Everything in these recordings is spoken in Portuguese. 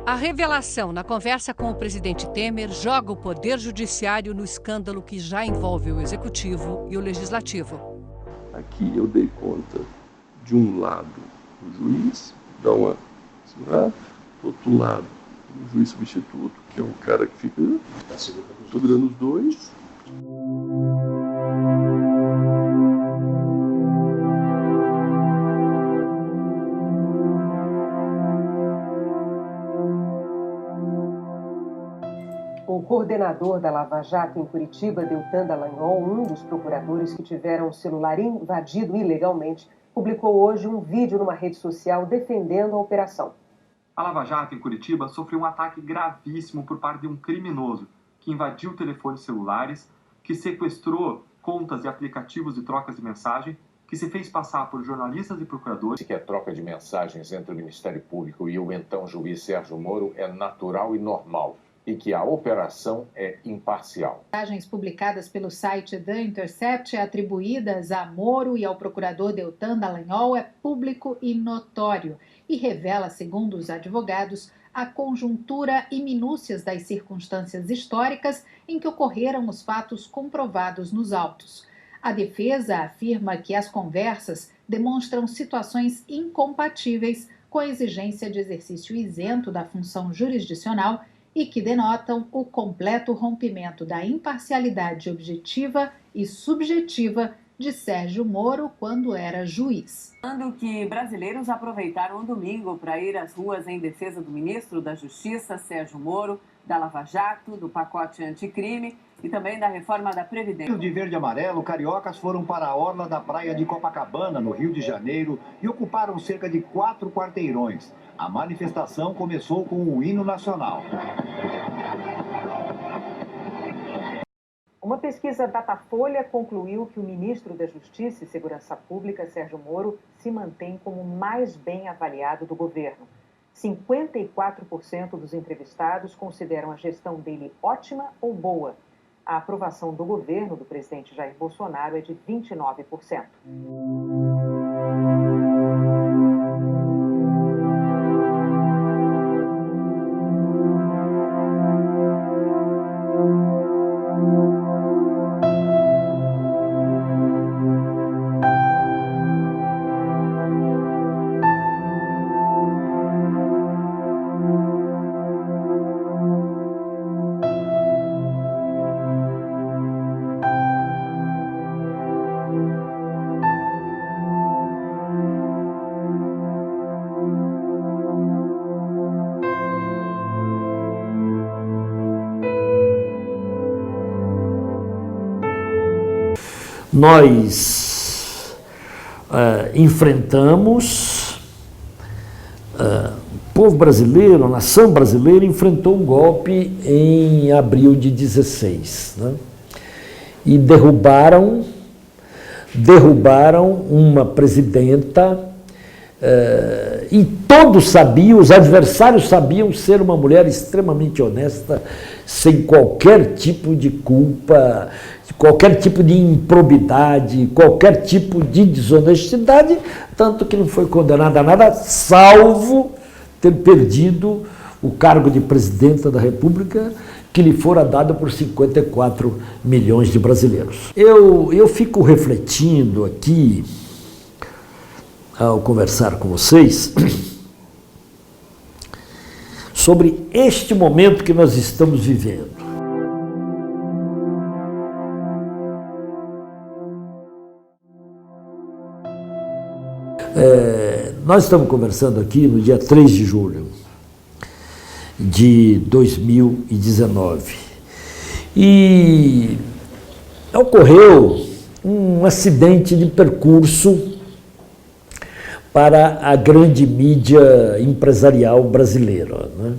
A revelação na conversa com o presidente Temer joga o Poder Judiciário no escândalo que já envolve o Executivo e o Legislativo. Aqui eu dei conta de um lado o juiz, dá uma segurada, do outro lado o juiz substituto, que é um cara que fica segurando os dois. O coordenador da Lava Jato em Curitiba, Deltan Dallagnol, um dos procuradores que tiveram o celular invadido ilegalmente, publicou hoje um vídeo numa rede social defendendo a operação. A Lava Jato em Curitiba sofreu um ataque gravíssimo por parte de um criminoso que invadiu telefones celulares, que sequestrou contas e aplicativos de trocas de mensagem, que se fez passar por jornalistas e procuradores. Que a troca de mensagens entre o Ministério Público e o então juiz Sérgio Moro é natural e normal, e que a operação é imparcial. Mensagens publicadas pelo site The Intercept atribuídas a Moro e ao procurador Deltan Dallagnol é público e notório e revela, segundo os advogados, a conjuntura e minúcias das circunstâncias históricas em que ocorreram os fatos comprovados nos autos. A defesa afirma que as conversas demonstram situações incompatíveis com a exigência de exercício isento da função jurisdicional e que denotam o completo rompimento da imparcialidade objetiva e subjetiva de Sérgio Moro quando era juiz. Que brasileiros aproveitaram o domingo para ir às ruas em defesa do ministro da Justiça, Sérgio Moro, da Lava Jato, do pacote anticrime e também da reforma da Previdência. De verde e amarelo, cariocas foram para a orla da praia de Copacabana, no Rio de Janeiro, e ocuparam cerca de 4 quarteirões. A manifestação começou com o hino nacional. Uma pesquisa Datafolha concluiu que o ministro da Justiça e Segurança Pública, Sérgio Moro, se mantém como o mais bem avaliado do governo. 54% dos entrevistados consideram a gestão dele ótima ou boa. A aprovação do governo do presidente Jair Bolsonaro é de 29%. Nós enfrentamos, o povo brasileiro, a nação brasileira enfrentou um golpe em abril de 16, né? E derrubaram uma presidenta, e todos sabiam, os adversários sabiam ser uma mulher extremamente honesta, sem qualquer tipo de culpa, qualquer tipo de improbidade, qualquer tipo de desonestidade, tanto que não foi condenada a nada, salvo ter perdido o cargo de presidenta da República, que lhe fora dado por 54 milhões de brasileiros. Eu fico refletindo aqui, ao conversar com vocês, sobre este momento que nós estamos vivendo. Nós estamos conversando aqui no dia 3 de julho de 2019 e ocorreu um acidente de percurso para a grande mídia empresarial brasileira, né?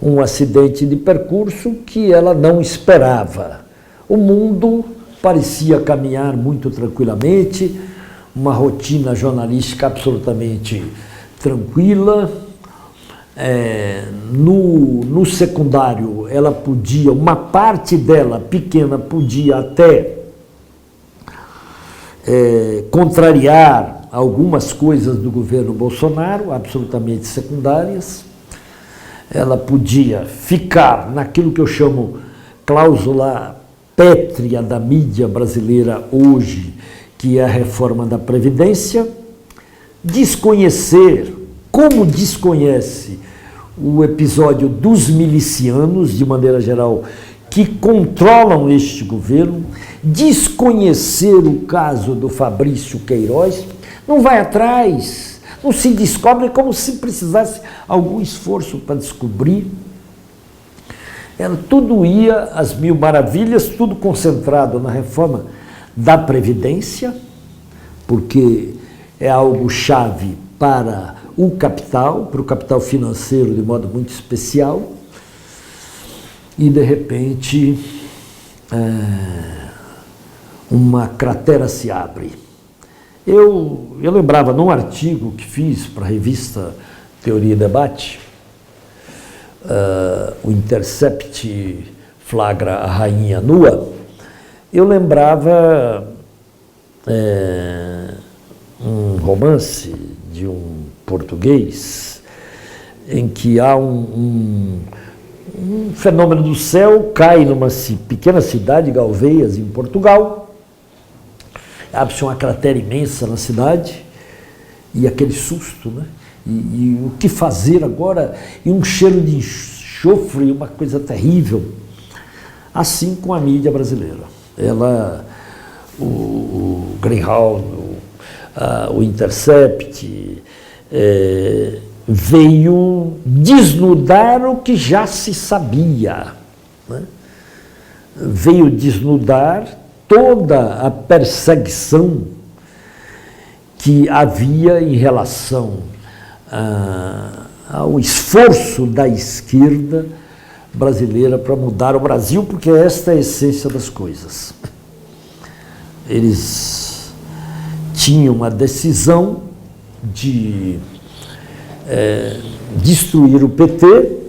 Um acidente de percurso que ela não esperava. O mundo parecia caminhar muito tranquilamente, uma rotina jornalística absolutamente tranquila. No secundário, ela podia, uma parte dela pequena, podia até contrariar algumas coisas do governo Bolsonaro, absolutamente secundárias. ela podia ficar naquilo que eu chamo cláusula pétrea da mídia brasileira hoje, que é a reforma da Previdência, desconhecer, como desconhece o episódio dos milicianos, de maneira geral, que controlam este governo, desconhecer o caso do Fabrício Queiroz, não vai atrás, não se descobre, como se precisasse algum esforço para descobrir. Tudo ia às mil maravilhas, tudo concentrado na reforma da Previdência, porque é algo chave para o capital financeiro de modo muito especial, e de repente uma cratera se abre. Eu lembrava num artigo que fiz para a revista Teoria e Debate, o Intercept flagra a rainha nua, eu lembrava um romance de um português em que há um fenômeno do céu, cai numa pequena cidade, Galveias, em Portugal, abre-se uma cratera imensa na cidade, e aquele susto, né? E o que fazer agora? E um cheiro de enxofre, uma coisa terrível. Assim com a mídia brasileira. O Greenhalgh, o Intercept, veio desnudar o que já se sabia, né? Veio desnudar toda a perseguição que havia em relação ao esforço da esquerda brasileira para mudar o Brasil, porque esta é a essência das coisas. Eles tinham a decisão de destruir o PT,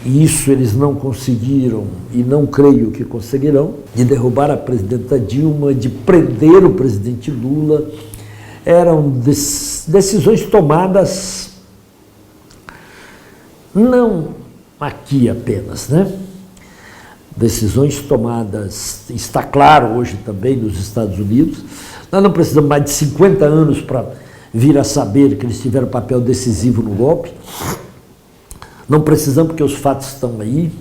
e isso eles não conseguiram, e não creio que conseguirão, de derrubar a presidenta Dilma, de prender o presidente Lula. Eram decisões tomadas não aqui apenas, né? Decisões tomadas, está claro hoje também nos Estados Unidos. Nós não precisamos mais de 50 anos para vir a saber que eles tiveram papel decisivo no golpe. Não precisamos, porque os fatos estão aí.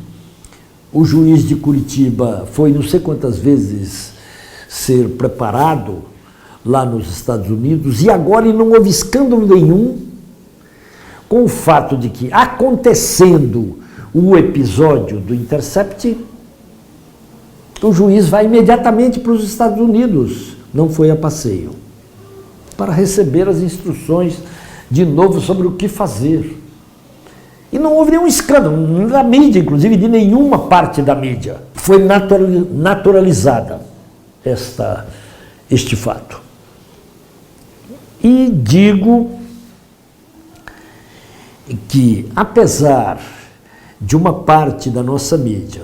O juiz de Curitiba foi não sei quantas vezes ser preparado lá nos Estados Unidos, e agora não houve escândalo nenhum com o fato de que, acontecendo o episódio do Intercept, o juiz vai imediatamente para os Estados Unidos, não foi a passeio, para receber as instruções de novo sobre o que fazer. E não houve nenhum escândalo, da mídia, inclusive de nenhuma parte da mídia. Foi naturalizada este fato. E digo que, apesar de uma parte da nossa mídia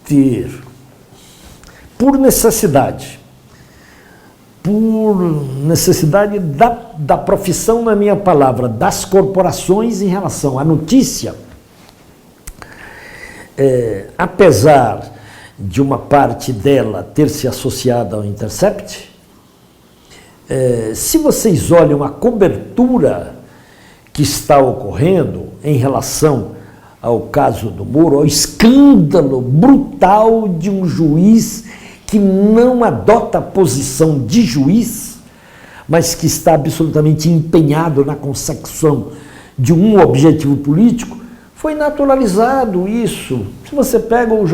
ter, por necessidade da profissão, na minha palavra, das corporações em relação à notícia, apesar de uma parte dela ter se associado ao Intercept, se vocês olham a cobertura que está ocorrendo em relação ao caso do Moro, ao escândalo brutal de um juiz que não adota a posição de juiz, mas que está absolutamente empenhado na consecução de um objetivo político, foi naturalizado isso. Se você pega os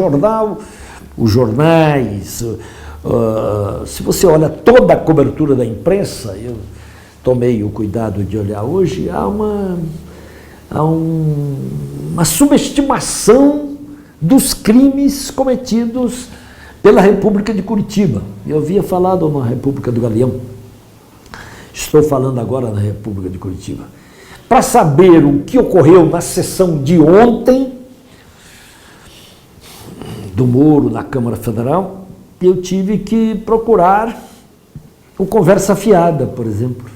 jornais, se você olha toda a cobertura da imprensa, eu tomei o cuidado de olhar hoje, há uma subestimação dos crimes cometidos pela República de Curitiba. Eu havia falado na República do Galeão, estou falando agora na República de Curitiba. Para saber o que ocorreu na sessão de ontem do Moro na Câmara Federal, eu tive que procurar o Conversa Fiada, por exemplo.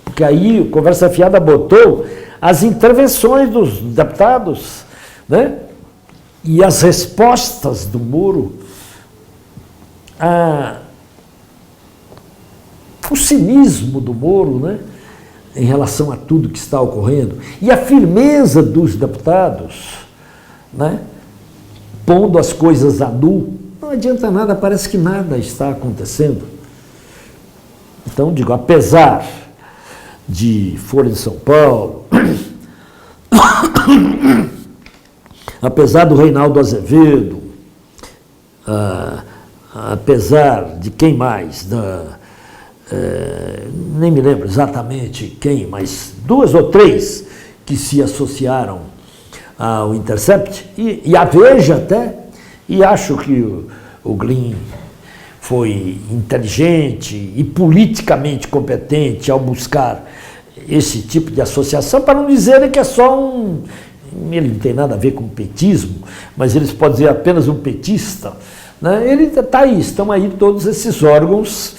Porque aí o Conversa Fiada botou as intervenções dos deputados, né? E as respostas do Moro, o cinismo do Moro, né? Em relação a tudo que está ocorrendo, e a firmeza dos deputados, né? Pondo as coisas a nu, não adianta nada, parece que nada está acontecendo. Então, digo, apesar de Folha de São Paulo, apesar do Reinaldo Azevedo, apesar de quem mais, nem me lembro exatamente quem, mas 2 ou 3 que se associaram ao Intercept, e a Veja até, e acho que o Glyn foi inteligente e politicamente competente ao buscar esse tipo de associação, para não dizerem que é só ele não tem nada a ver com petismo, mas eles podem dizer apenas um petista, né? Ele está aí, estão aí todos esses órgãos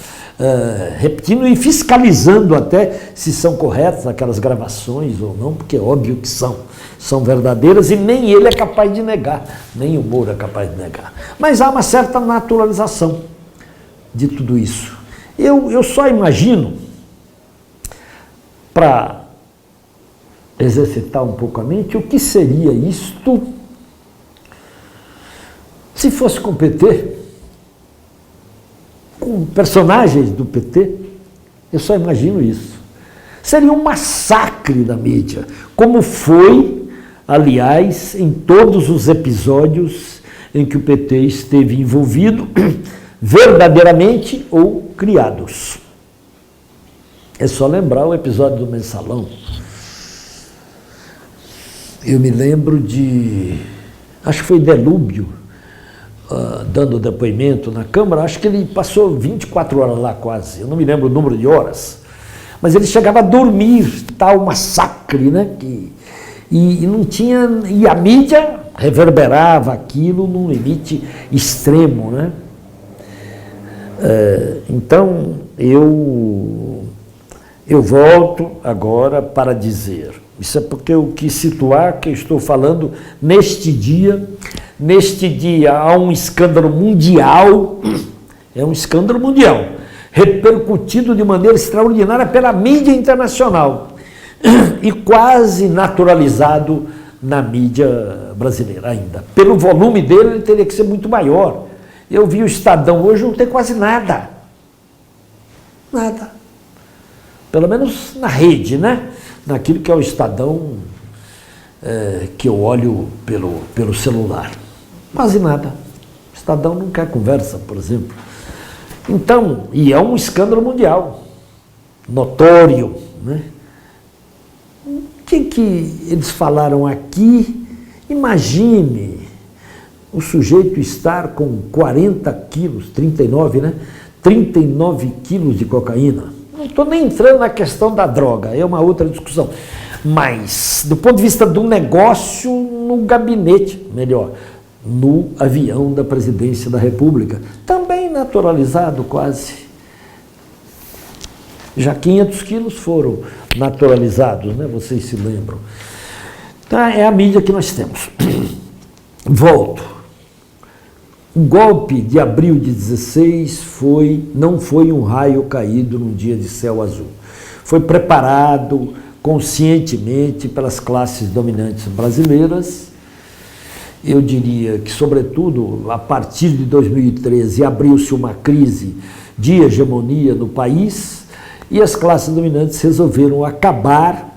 repetindo e fiscalizando até se são corretas aquelas gravações ou não, porque é óbvio que são verdadeiras e nem ele é capaz de negar, nem o Moro é capaz de negar. Mas há uma certa naturalização de tudo isso. Eu só imagino, para exercitar um pouco a mente, o que seria isto se fosse com o PT, com personagens do PT. Eu só imagino isso. Seria um massacre da mídia, como foi, aliás, em todos os episódios em que o PT esteve envolvido, verdadeiramente ou criados. É só lembrar o episódio do Mensalão. Eu me lembro acho que foi Delúbio, dando depoimento na Câmara, acho que ele passou 24 horas lá quase, eu não me lembro o número de horas, mas ele chegava a dormir, tal massacre, né? E não tinha, e a mídia reverberava aquilo num limite extremo, né? Então, eu volto agora para dizer, isso é porque eu quis situar que eu estou falando neste dia há um escândalo mundial, é um escândalo mundial, repercutido de maneira extraordinária pela mídia internacional e quase naturalizado na mídia brasileira ainda. Pelo volume dele, ele teria que ser muito maior. Eu vi o Estadão hoje, não tem quase nada. Nada. Pelo menos na rede, né? Naquilo que é o Estadão, que eu olho pelo celular. Quase nada. O Estadão não quer conversa, por exemplo. Então, e é um escândalo mundial, notório, né? O que eles falaram aqui? Imagine o sujeito estar com 40 quilos, 39, né? 39 quilos de cocaína. Não estou nem entrando na questão da droga, é uma outra discussão. Mas, do ponto de vista do negócio, no gabinete, melhor, no avião da presidência da República, também naturalizado quase. Já 500 quilos foram naturalizados, né? Vocês se lembram. Então, é a mídia que nós temos. Volto. O golpe de abril de 16 não foi um raio caído num dia de céu azul. Foi preparado conscientemente pelas classes dominantes brasileiras. Eu diria que, sobretudo, a partir de 2013, abriu-se uma crise de hegemonia no país e as classes dominantes resolveram acabar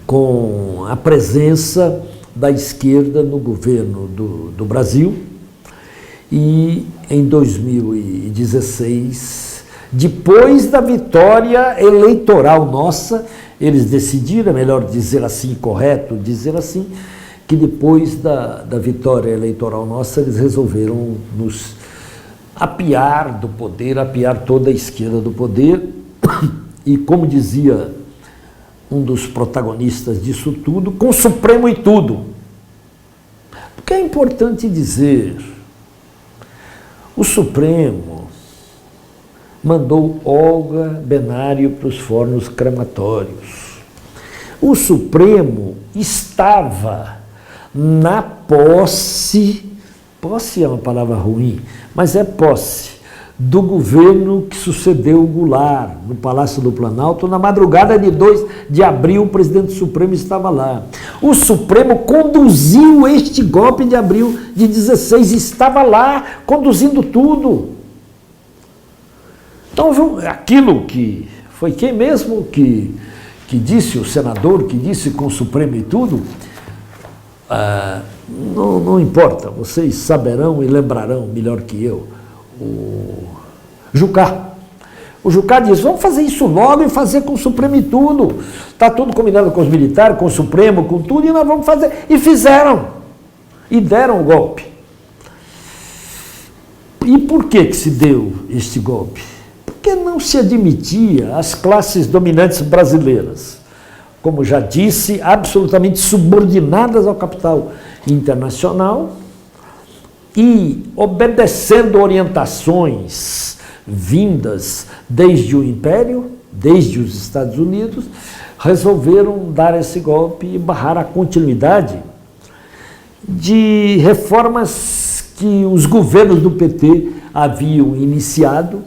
com a presença da esquerda no governo do Brasil. E em 2016, depois da vitória eleitoral nossa, eles decidiram, é melhor dizer assim, correto dizer assim, que depois da vitória eleitoral nossa, eles resolveram nos apiar do poder, apiar toda a esquerda do poder. E como dizia um dos protagonistas disso tudo, com o Supremo e tudo. Porque é importante dizer, o Supremo mandou Olga Benário para os fornos crematórios. O Supremo estava na posse é uma palavra ruim, mas é posse, do governo que sucedeu o Goulart, no Palácio do Planalto. Na madrugada de 2 de abril, o presidente Supremo estava lá. O Supremo conduziu este golpe de abril de 16, estava lá, conduzindo tudo. Então, aquilo que foi quem mesmo que disse, o senador, que disse com o Supremo e tudo, não importa, vocês saberão e lembrarão melhor que eu, o Jucá. O Jucá diz, vamos fazer isso logo e fazer com o Supremo e tudo. Está tudo combinado com os militares, com o Supremo, com tudo, e nós vamos fazer. E fizeram. E deram o golpe. E por que se deu este golpe? Porque não se admitia as classes dominantes brasileiras, como já disse, absolutamente subordinadas ao capital internacional e obedecendo orientações vindas desde o Império, desde os Estados Unidos, resolveram dar esse golpe e barrar a continuidade de reformas que os governos do PT haviam iniciado,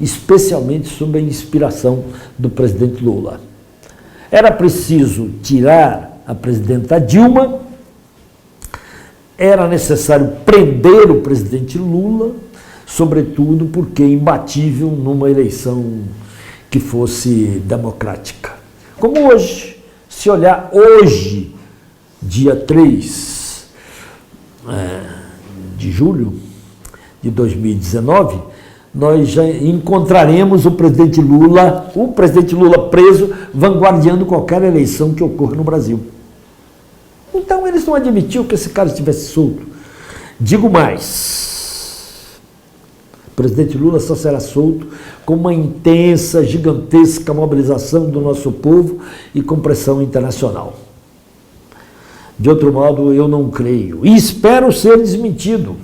especialmente sob a inspiração do presidente Lula. Era preciso tirar a presidenta Dilma, era necessário prender o presidente Lula, sobretudo porque imbatível numa eleição que fosse democrática. Como hoje, se olhar hoje, dia 3 de julho de 2019, nós já encontraremos o presidente Lula preso, vanguardiando qualquer eleição que ocorra no Brasil. Então eles não admitiam que esse cara estivesse solto. Digo mais, o presidente Lula só será solto com uma intensa, gigantesca mobilização do nosso povo e com pressão internacional. De outro modo, eu não creio. E espero ser desmentido.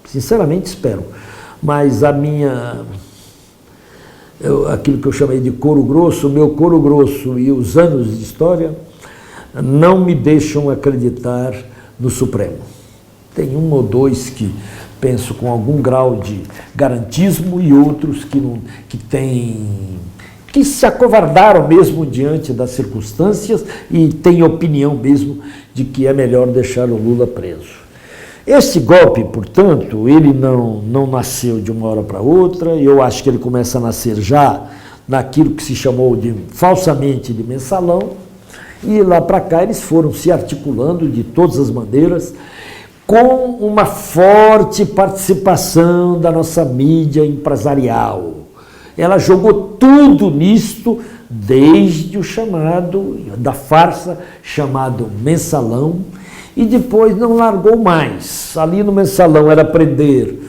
Sinceramente espero. Mas aquilo que eu chamei de couro grosso, o meu couro grosso e os anos de história não me deixam acreditar no Supremo. Tem um ou dois que penso com algum grau de garantismo e outros que se acovardaram mesmo diante das circunstâncias e têm opinião mesmo de que é melhor deixar o Lula preso. Esse golpe, portanto, ele não nasceu de uma hora para outra. Eu acho que ele começa a nascer já naquilo que se chamou falsamente de mensalão, e lá para cá eles foram se articulando de todas as maneiras, com uma forte participação da nossa mídia empresarial. Ela jogou tudo nisto, desde o da farsa chamado mensalão, e depois não largou mais. Ali no mensalão era prender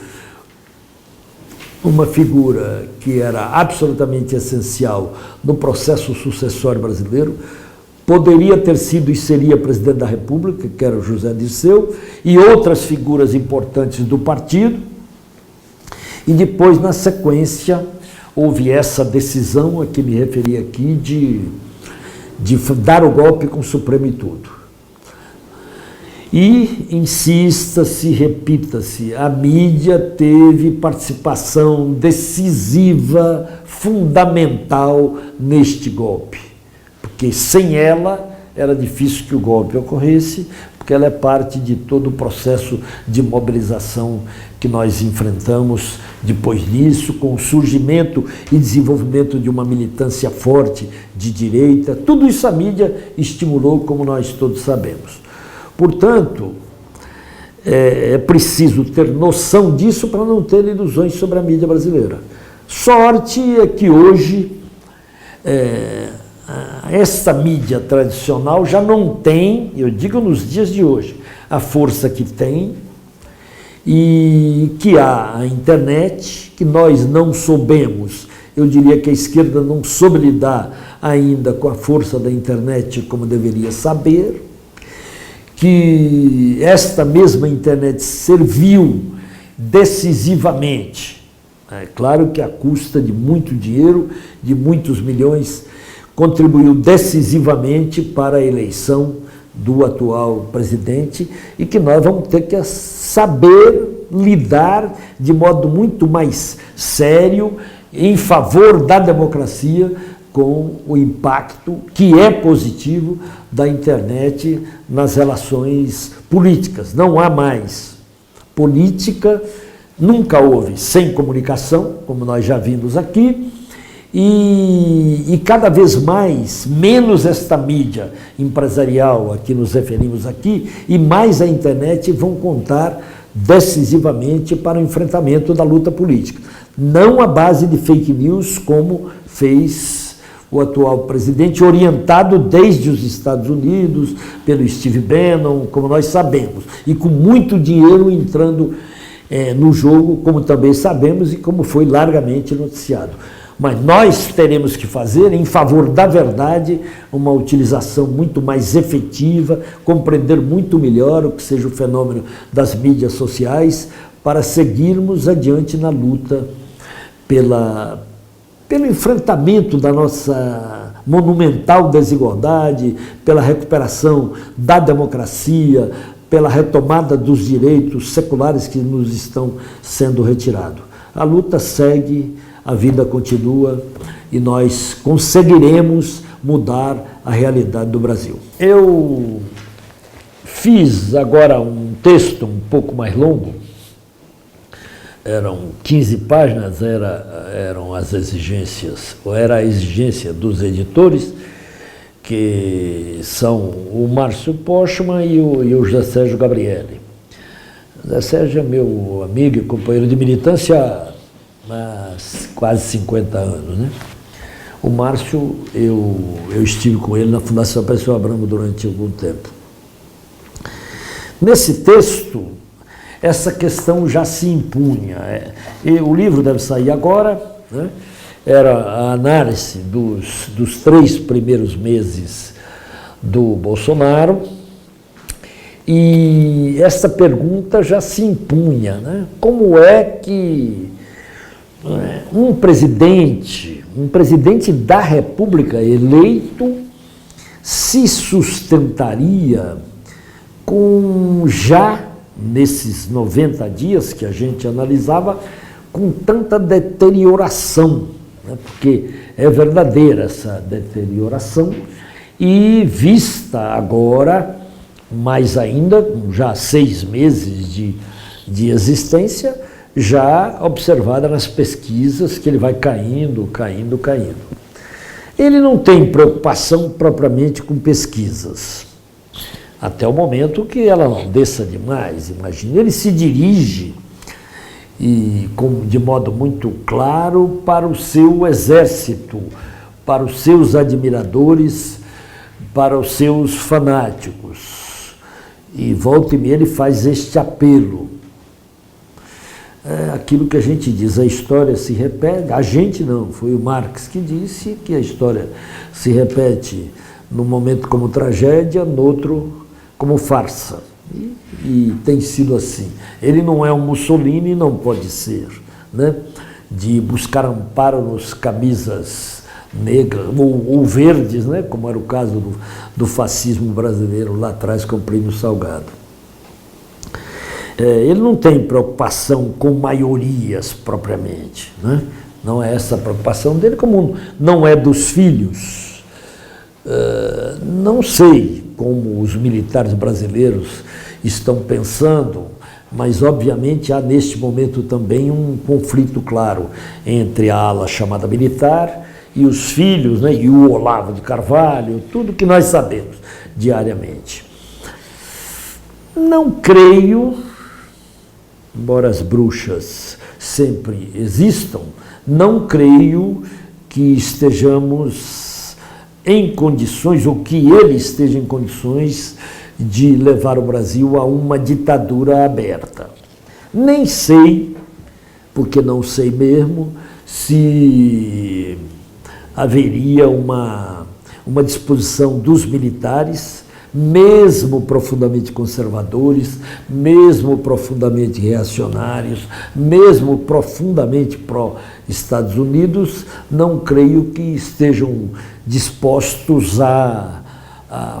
uma figura que era absolutamente essencial no processo sucessório brasileiro. Poderia ter sido e seria presidente da República, que era o José Dirceu, e outras figuras importantes do partido. E depois, na sequência, houve essa decisão a que me referi aqui de dar o golpe com o Supremo e tudo. E insista-se, repita-se, a mídia teve participação decisiva, fundamental neste golpe. Porque sem ela era difícil que o golpe ocorresse, porque ela é parte de todo o processo de mobilização que nós enfrentamos depois disso, com o surgimento e desenvolvimento de uma militância forte de direita. Tudo isso a mídia estimulou, como nós todos sabemos. Portanto, é preciso ter noção disso para não ter ilusões sobre a mídia brasileira. Sorte é que hoje essa mídia tradicional já não tem, eu digo nos dias de hoje, a força que tem, e que há a internet, que nós não soubemos, eu diria que a esquerda não soube lidar ainda com a força da internet como deveria saber, que esta mesma internet serviu decisivamente, é claro que à custa de muito dinheiro, de muitos milhões, contribuiu decisivamente para a eleição do atual presidente e que nós vamos ter que saber lidar de modo muito mais sério em favor da democracia com o impacto que é positivo da internet nas relações políticas. Não há mais política, nunca houve sem comunicação, como nós já vimos aqui, e cada vez mais, menos esta mídia empresarial a que nos referimos aqui e mais a internet vão contar decisivamente para o enfrentamento da luta política. Não à base de fake news, como fez o atual presidente, orientado desde os Estados Unidos, pelo Steve Bannon, como nós sabemos, e com muito dinheiro entrando no jogo, como também sabemos e como foi largamente noticiado. Mas nós teremos que fazer, em favor da verdade, uma utilização muito mais efetiva, compreender muito melhor o que seja o fenômeno das mídias sociais, para seguirmos adiante na luta pelo enfrentamento da nossa monumental desigualdade, pela recuperação da democracia, pela retomada dos direitos seculares que nos estão sendo retirados. A luta segue, a vida continua e nós conseguiremos mudar a realidade do Brasil. Eu fiz agora um texto um pouco mais longo, eram 15 páginas, eram as exigências, ou era a exigência dos editores, que são o Márcio Postman e o José Sérgio Gabrielli. O José Sérgio é meu amigo e companheiro de militância há quase 50 anos, né? O Márcio, eu estive com ele na Fundação Pessoa Abramo durante algum tempo. Nesse texto, essa questão já se impunha. O livro deve sair agora, né? Era a análise dos 3 primeiros meses do Bolsonaro, e essa pergunta já se impunha, né? Como é que um presidente da República eleito se sustentaria com já nesses 90 dias que a gente analisava, com tanta deterioração, né? Porque é verdadeira essa deterioração, e vista agora, mais ainda, já 6 meses de existência, já observada nas pesquisas que ele vai caindo. Ele não tem preocupação propriamente com pesquisas, até o momento que ela não desça demais. Imagina, ele se dirige de modo muito claro para o seu exército, para os seus admiradores, para os seus fanáticos. E volta e meia ele faz este apelo. É aquilo que a gente diz, a história se repete, a gente não, foi o Marx que disse que a história se repete num momento como tragédia, no outro como farsa, e tem sido assim. Ele não é um Mussolini, não pode ser, né? De buscar amparo nos camisas negras ou verdes, né? Como era o caso do fascismo brasileiro lá atrás com Plínio Salgado. Ele não tem preocupação com maiorias propriamente, né? Não é essa a preocupação dele, como não é dos filhos. Não sei como os militares brasileiros estão pensando, mas obviamente há neste momento também um conflito claro entre a ala chamada militar e os filhos, né, e o Olavo de Carvalho, tudo que nós sabemos diariamente. Não creio, embora as bruxas sempre existam, não creio que estejamos em condições, ou que ele esteja em condições de levar o Brasil a uma ditadura aberta. Nem sei, porque não sei mesmo, se haveria uma disposição dos militares mesmo profundamente conservadores, mesmo profundamente reacionários, mesmo profundamente pró-Estados Unidos, não creio que estejam dispostos a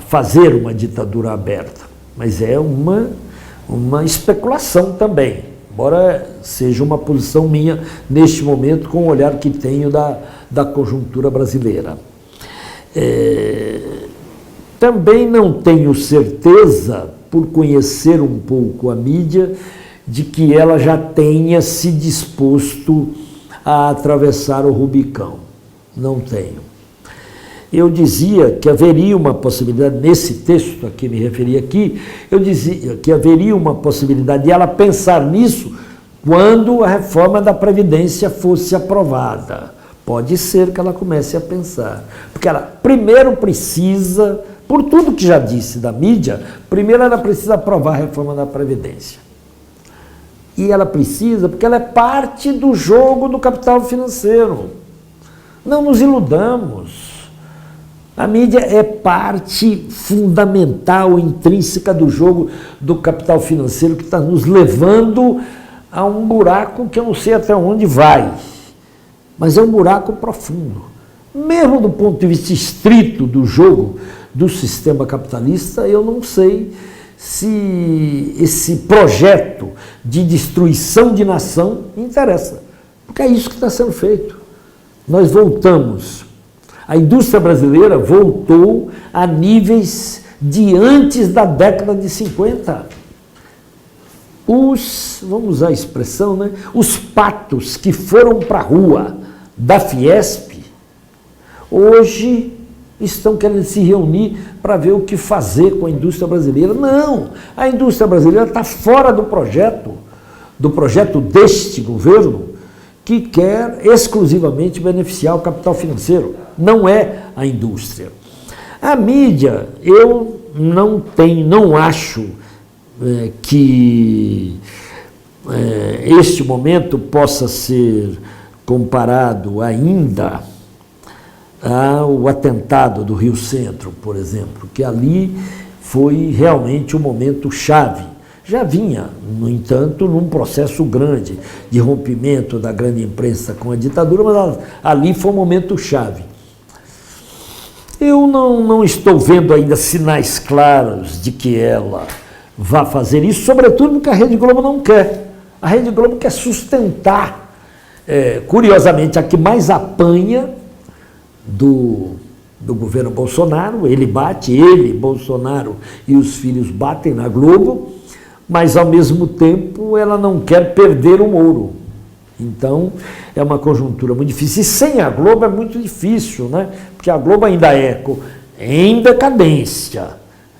fazer uma ditadura aberta. Mas é uma especulação também, embora seja uma posição minha neste momento, com o olhar que tenho da conjuntura brasileira. Também não tenho certeza, por conhecer um pouco a mídia, de que ela já tenha se disposto a atravessar o Rubicão. Não tenho. Eu dizia que haveria uma possibilidade, nesse texto a que me referi aqui, eu dizia que haveria uma possibilidade de ela pensar nisso quando a reforma da Previdência fosse aprovada. Pode ser que ela comece a pensar. Porque ela primeiro precisa, por tudo que já disse da mídia, primeiro ela precisa aprovar a reforma da Previdência. E ela precisa porque ela é parte do jogo do capital financeiro. Não nos iludamos. A mídia é parte fundamental, intrínseca do jogo do capital financeiro que está nos levando a um buraco que eu não sei até onde vai. Mas é um buraco profundo. Mesmo do ponto de vista estrito do jogo do sistema capitalista, eu não sei se esse projeto de destruição de nação interessa. Porque é isso que está sendo feito. Nós voltamos. A indústria brasileira voltou a níveis de antes da década de 50. Vamos usar a expressão, né? Os patos que foram para a rua da Fiesp, hoje estão querendo se reunir para ver o que fazer com a indústria brasileira. Não, a indústria brasileira está fora do projeto deste governo, que quer exclusivamente beneficiar o capital financeiro, não é a indústria. A mídia, eu não acho que este momento possa ser comparado ainda ao atentado do Rio Centro, por exemplo, que ali foi realmente um momento chave. Já vinha, no entanto, num processo grande de rompimento da grande imprensa com a ditadura, mas ali foi um momento chave. Eu não estou vendo ainda sinais claros de que ela vá fazer isso, sobretudo porque a Rede Globo não quer. A Rede Globo quer sustentar, curiosamente, a que mais apanha do governo Bolsonaro. Ele, Bolsonaro e os filhos batem na Globo, mas, ao mesmo tempo, ela não quer perder o Moro. Então, é uma conjuntura muito difícil. E sem a Globo é muito difícil, né? Porque a Globo ainda é em decadência,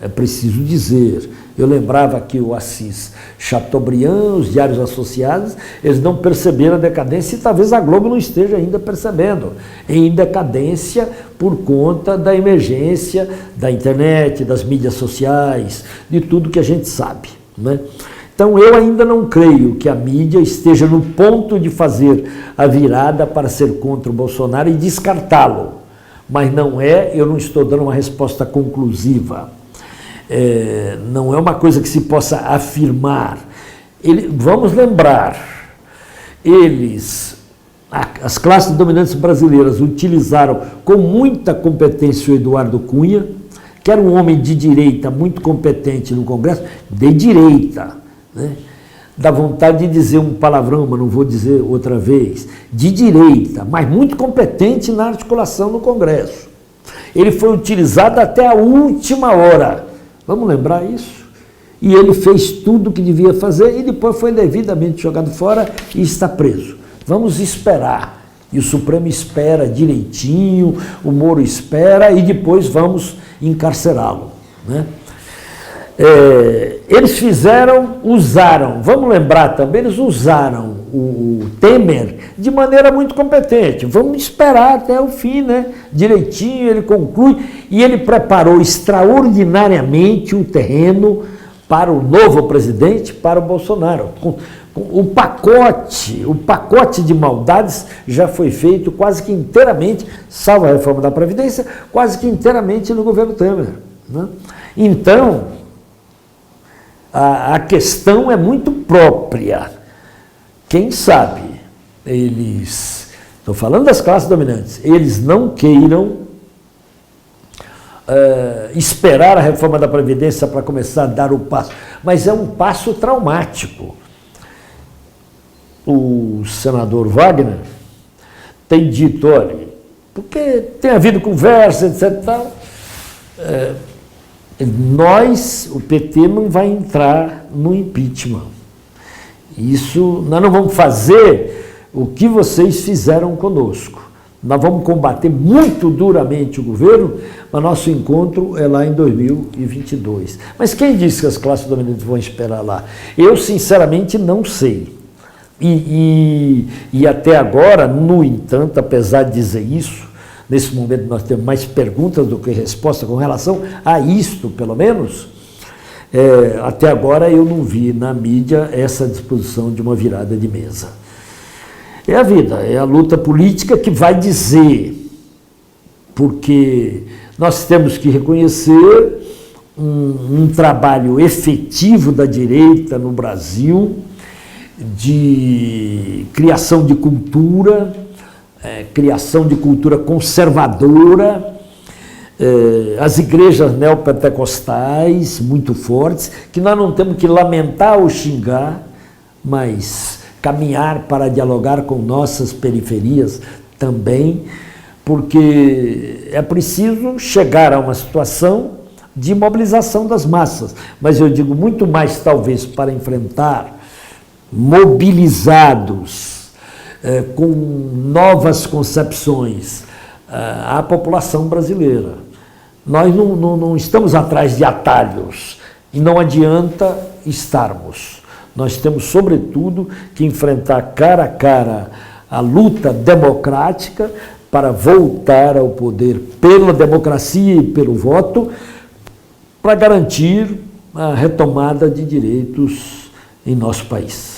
é preciso dizer. Eu lembrava que o Assis Chateaubriand, os Diários Associados, eles não perceberam a decadência e talvez a Globo não esteja ainda percebendo. Em decadência por conta da emergência da internet, das mídias sociais, de tudo que a gente sabe, né? Então, eu ainda não creio que a mídia esteja no ponto de fazer a virada para ser contra o Bolsonaro e descartá-lo. Mas eu não estou dando uma resposta conclusiva. Não é uma coisa que se possa afirmar. Vamos lembrar, as classes dominantes brasileiras utilizaram com muita competência o Eduardo Cunha, que era um homem de direita muito competente no Congresso, de direita, né? Dá vontade de dizer um palavrão, mas não vou dizer outra vez, de direita, mas muito competente na articulação no Congresso. Ele foi utilizado até a última hora, vamos lembrar isso? E ele fez tudo o que devia fazer e depois foi devidamente jogado fora e está preso. Vamos esperar. E o Supremo espera direitinho, o Moro espera e depois vamos encarcerá-lo, né? Eles usaram, vamos lembrar também, eles usaram o Temer de maneira muito competente. Vamos esperar até o fim, né? Direitinho, ele conclui, e ele preparou extraordinariamente o terreno para o novo presidente, para o Bolsonaro. O pacote de maldades já foi feito quase que inteiramente, salvo a reforma da Previdência, quase que inteiramente no governo Temer. né? Então, a questão é muito própria. Quem sabe eles, estou falando das classes dominantes, eles não queiram esperar a reforma da Previdência para começar a dar o passo, mas é um passo traumático. O senador Wagner tem dito, olha, porque tem havido conversa, etc. Tal, nós, o PT, não vai entrar no impeachment. Isso, nós não vamos fazer o que vocês fizeram conosco. Nós vamos combater muito duramente o governo, mas nosso encontro é lá em 2022. Mas quem disse que as classes dominantes vão esperar lá? Eu, sinceramente, não sei. E até agora, no entanto, apesar de dizer isso, nesse momento nós temos mais perguntas do que respostas com relação a isto, pelo menos, até agora eu não vi na mídia essa disposição de uma virada de mesa. É a vida, é a luta política que vai dizer, porque nós temos que reconhecer um trabalho efetivo da direita no Brasil, de criação de cultura conservadora, as igrejas neopentecostais muito fortes, que nós não temos que lamentar ou xingar, mas caminhar para dialogar com nossas periferias também, porque é preciso chegar a uma situação de mobilização das massas, mas eu digo muito mais talvez para enfrentar mobilizados, com novas concepções, a população brasileira. Nós não estamos atrás de atalhos e não adianta estarmos. Nós temos, sobretudo, que enfrentar cara a cara a luta democrática para voltar ao poder pela democracia e pelo voto, para garantir a retomada de direitos em nosso país.